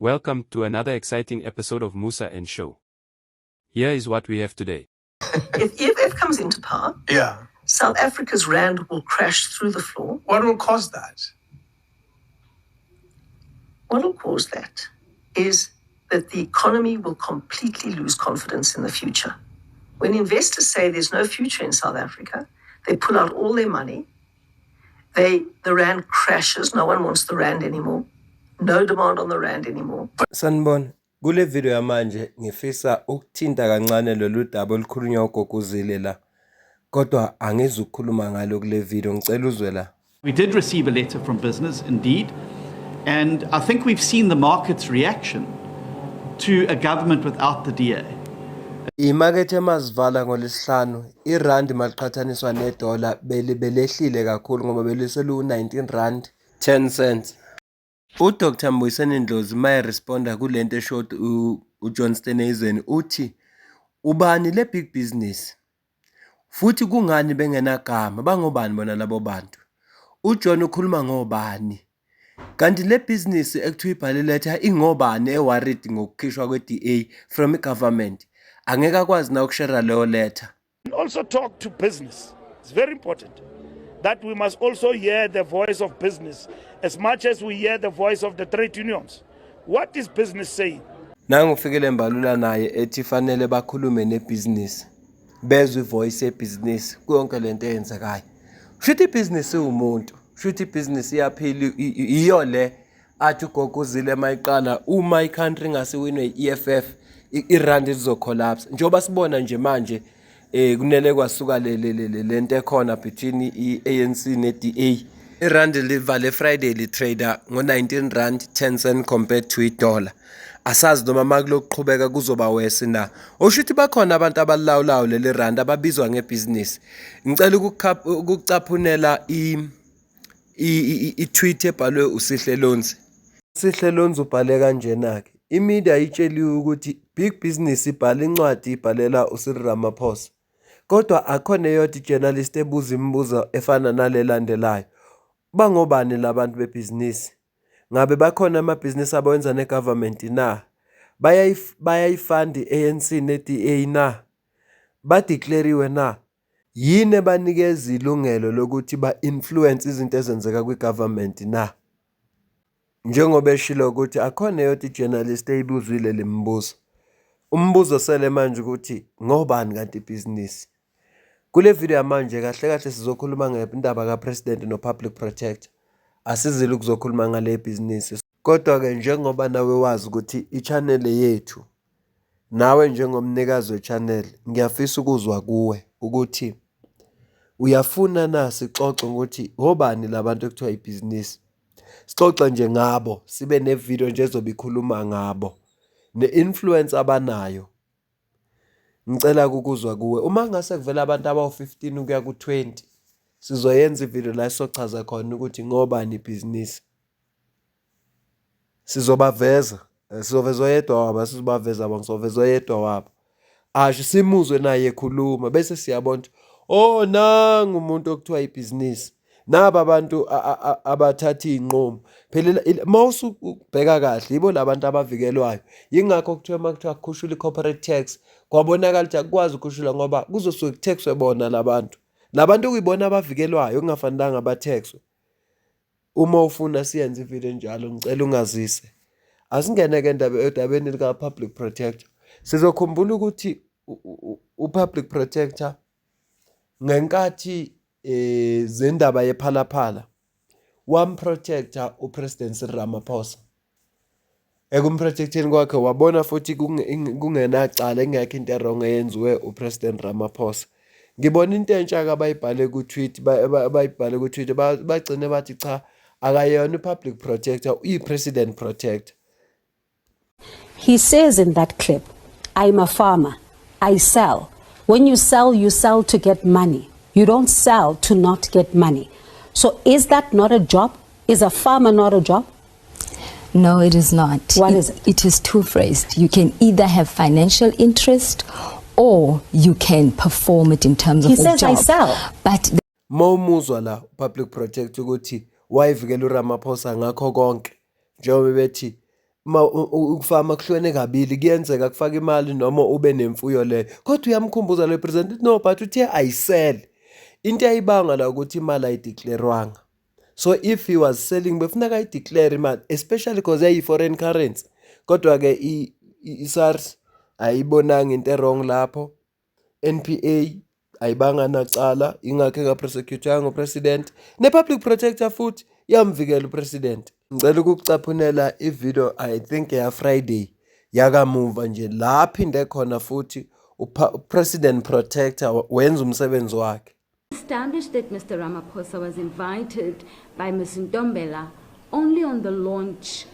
Welcome to another exciting episode of Musa and Show. Here is what we have today. If EFF comes into power, South Africa's rand will crash through the floor. What will cause that? What will cause that is that the economy will completely lose confidence in the future. When investors say there's no future in South Africa, they pull out all their money. The rand crashes. No one wants the rand anymore. No demand on the rand anymore. Sanibona, kule video yamanje ngifisa ukuthinta kancane lolu daba olukhulunywa uGoguzile la. Kodwa angizukukhuluma ngalo kule video, ngicela uzwe la. We did receive a letter from business, indeed, and I think we've seen the market's reaction to a government without the DA. Imakethe emazivala ngolesihlanu, irandi maliqhathaniswa nedola belehlile kakhulu ngoba beliselu 19 rand 10 cents. UDr Mbuyiseni Ndlozi maye responda kulento eshot uJohn Steenhuisen uthi ubani le big business futhi kungani bengenagama bangobani bona labo bantu. uJohn ukhuluma ngobani kanti le business ekuthiwa ibhale letha ingobani eworried ngokukhishwa kweDA from igovernment angeke akwazi na ukushare leyo letter. Also talk to business. It's very important that we must also hear the voice of business as much as we hear the voice of the trade unions. What is business saying? Nangu ufikele Mbalula naye ethi fanele bakhulume nebusiness. Bezwe voice ebusiness konke lento eyenzekayo. Shuthi business umuntu, shuthi business iyaphila iyo le athi uGoguzile mayiqala uma iCountry ngasiwinwe iEFF irand izocollapse. Njoba sibona nje manje kunele kwasuka lento ekhona between iANC neDA. Irand livale Friday litrader ngo19 rand 10 cent compared to $1. Asazi noma makulokuqhubeka kuzoba wese na. Oshuthi bakhona abantu abalawulayo leli rand ababizwa ngebusiness. Ngicela ukucaphunela i-tweet ebhalwe uSihle Lonzi. Sihle Lonzi ubhale kanjena ke. Imedia itsheliwe ukuthi big business ibhala incwadi ibhalela uCyril Ramaphosa. Kodwa akhona eyodwa journalist ebuza imibuzo efana nalelandelayo. Bangobani labantu bebusiness? Ngabe bakhona amabhizinisi abawenza negovernment na? Bayayifund ANC neDA na? Badeclariwe na? Yini banikeza ilungelo lokuthi ba-influence izinto ezenzeka kwigovernment na? Njengoba eshilo ukuthi akhona eyodwa journalist eyibuzwile lembuzo. Umbuzo sele manje ukuthi ngobani kanti ibhizinisi? Kule video yamanje kahle kahle sizokhuluma ngendaba kaPresident noPublic Protector. Asizile ukuzokhuluma ngale business. Kodwa ke njengoba nawe wazi ukuthi ichannel yethu nawe njengomnikazi wechannel ngiyafisa ukuzwa kuwe ukuthi uyafuna na sixoxe ukuthi ngobani labantu ekuthiwa ibusiness. Sixoxe nje ngabo, sibe nevideo nje ezobikhuluma ngabo neinfluence abanayo. Ngicela ukuzwa kuwe uma ngase kuvela abantu abawu15 ukuya ku20 sizoyenza ivideo la sizochaza khona ukuthi ngobani ibhizinisi. Sizobaveza oyedwa wabo, sizobaveza bonke, sizoveza oyedwa wabo. Asho simuzwe naye ekhuluma bese siyabona oh nangu umuntu okuthiwa ibhizinisi. Naba abantu abathatha inqomo. Phela mawusubheka kahle yibo labantu abavikelwayo. Yingakho kuthiwa makuthiwa kukhushula icorporate tax kwabonakala ukuthi akwazi ukukhushula ngoba kuzosuke taxwe bona labantu. Labantu kuyibona abavikelwayo kungafanelanga abathexwe. Uma ufuna siyenze ivideo njalo ngicela ungazise. Asingene ke endabeni lika Public Protector. Sizokhumbula ukuthi uPublic Protector ngenkathi zendaba yephalaphala wamprotector uPresident Cyril Ramaphosa. Ekumprotecteni kwakhe wabona futhi kungenacala engekho into wrong eyenziwe uPresident Ramaphosa. Ngibona into entsha abayibhale ku-tweet bagcine bathi cha akayona uPublic Protector uyi-President Protector. He says in that clip, I'm a farmer, I sell. When you sell to get money. You don't sell to not get money. So is that not a job? Is a farmer not a job? No, it is not. What is it? It is two-phrased. You can either have financial interest or you can perform it in terms of a job. He says I sell. But Mawumuzwa la Public Protector ukuthi wayivikela uRamaphosa ngakho konke. Njengoba bethi ukufama kuhlwene kabili kuyenzeka kufaka imali noma ube nemfuyo leyo. Kodwa uyamkhumbuza lo president no, but uthe ayisell. Into ayibanga la ukuthi imali ayideclarewanga. So if he was selling befuna ayideclare imali, especially because yayi foreign currency. Kodwa ke iSARS ayibonanga into wrong lapho. NPA ayibanga nacala ingakho engaprosecutanga upresident. Ne-public protector futhi yamvikela upresident. Ngicela ukukucaphunela ivideo I think ya Friday yakamuva nje la phinde khona futhi upresident protector wenza umsebenzi wakhe. Established that Mr. Ramaphosa was invited by Ms. Ntombela only on the launch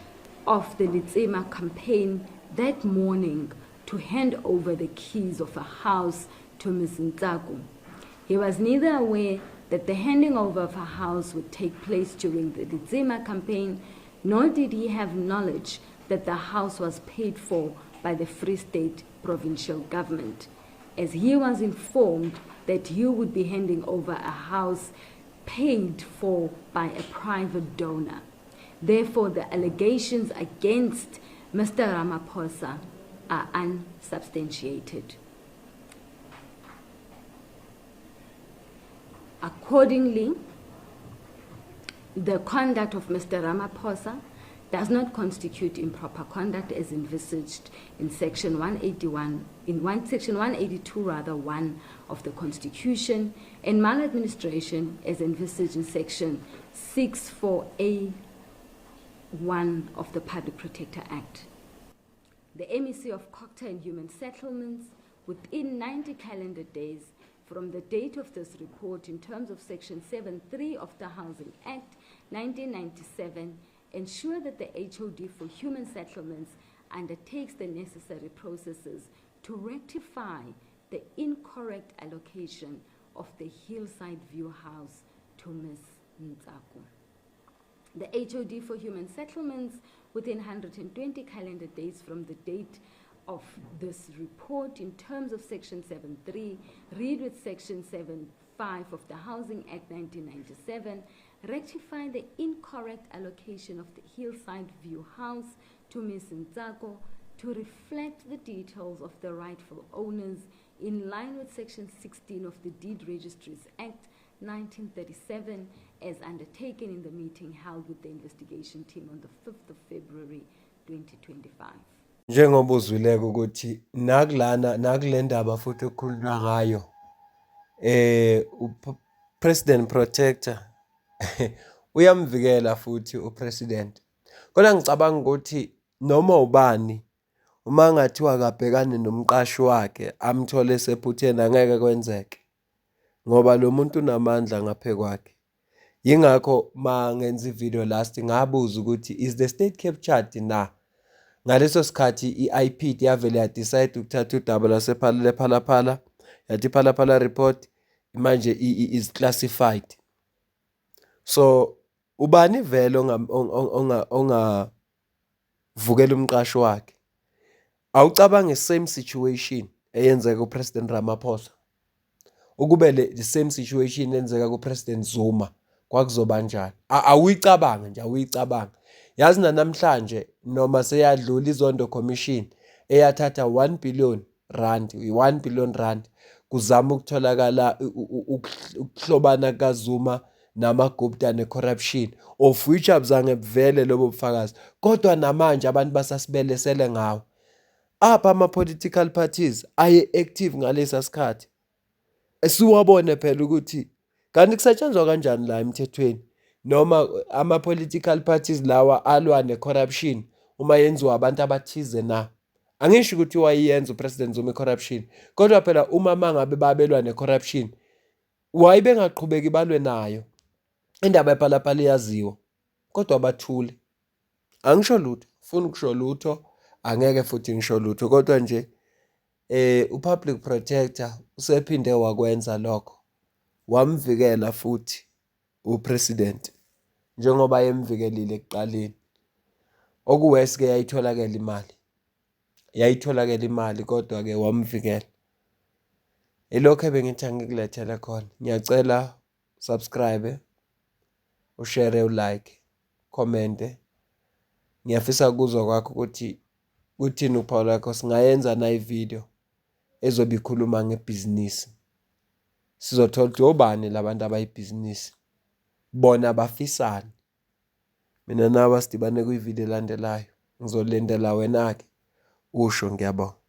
of the Litsema campaign that morning to hand over the keys of a house to Ms. Ntsako. He was neither aware that the handing over of a house would take place during the Litsema campaign, nor did he have knowledge that the house was paid for by the Free State provincial government, as he was informed that he would be handing over a house paid for by a private donor. Therefore, the allegations against Mr. Ramaphosa are unsubstantiated. Accordingly, the conduct of Mr. Ramaphosa does not constitute improper conduct as envisaged in Section 182 1 of the Constitution, and maladministration as envisaged in Section 64A1 of the Public Protector Act. The MEC of Cocktail and Human Settlements, within 90 calendar days from the date of this report in terms of Section 7.3 of the Housing Act 1997, ensure that the HOD for Human Settlements undertakes the necessary processes to rectify the incorrect allocation of the Hillside View House to Ms. Ntsako. The HOD for Human Settlements, within 120 calendar days from the date of this report in terms of Section 7.3, read with Section 7.5 of the Housing Act 1997, rectify the incorrect allocation of the Hillside View House to Ms. Ntsako to reflect the details of the rightful owners in line with Section 16 of the Deed Registries Act 1937 as undertaken in the meeting held with the investigation team on the 5th of February 2025. Njengoba uzwileke ukuthi nakule ndaba futhi okukhulunywa ngayo President Protector uyamvikela futhi upresident. Kodwa ngicabanga ukuthi noma ubani uma ngathiwa akabhekane nomqashi wakhe amthole sephutheni angeke kwenzeke, ngoba lo muntu unamandla ngaphe kwakhe. Yingakho mangenza ivideo last ngabuza ukuthi is the state captured na? Ngaleso sikhathi i-IPD yavele yadecide ukuthatha udaba lasephalaphala, yathi Phalaphala report manje is classified. So ubani vele ongavukela umqashi wakhe. Awucabange same situation eyenzeka kuPresident Ramaphosa. Ukube the same situation eyenzeka kuPresident Zuma kwakuzoba njani? Awuyicabanga nje, awuyicabanga. Yazi namhlanje noma seyadlula izondo commission eyathatha 1 billion rand, 1 billion rand kuzama ukutholakala ukuhlobana kaZuma namagupta ne-corruption, of which abuzange buvele lobo bufakazi. Kodwa namanje abantu basasibelesele ngawo. Apha ama-political parties aye active ngalesa sikhathi. Esiwabone phela ukuthi kanti kusetshenzwa kanjani la emthethweni, noma ama-political parties lawa alwa ne-corruption uma yenziwa abantu abathize na. Angisho ukuthi wayenza uPresident Zuma i-corruption, kodwa phela uma mangabe babelwa ne-corruption wayibe ngaqhubeki balwe nayo. Indaba ePhalaphala iyaziwa kodwa bathule. Angisho lutho, ufuna ukusho lutho, angeke futhi ngisho lutho, kodwa nje uPublic Protector usephinde wakwenza lokho. Wamvikela futhi uPresident njengoba yemvikelile ekuqaleni. Okuwesi ke yayitholakala imali kodwa ke wamvikela. Ilokho bengithi angikulethele khona. Ngiyacela subscribe, ushare, ulike, comment ngiyafisa kuzwa kwakho ukuthi kuthini uPaul yakho singayenza na ivideo ezobe ikhuluma ngebhizinisi. Sizothola ukuthi obani labantu abayibhizinisi. Bona bafisani. Mina nawe sidibane kwivideo elandelayo. Ngizolendela wena ke usho ngiyabonga.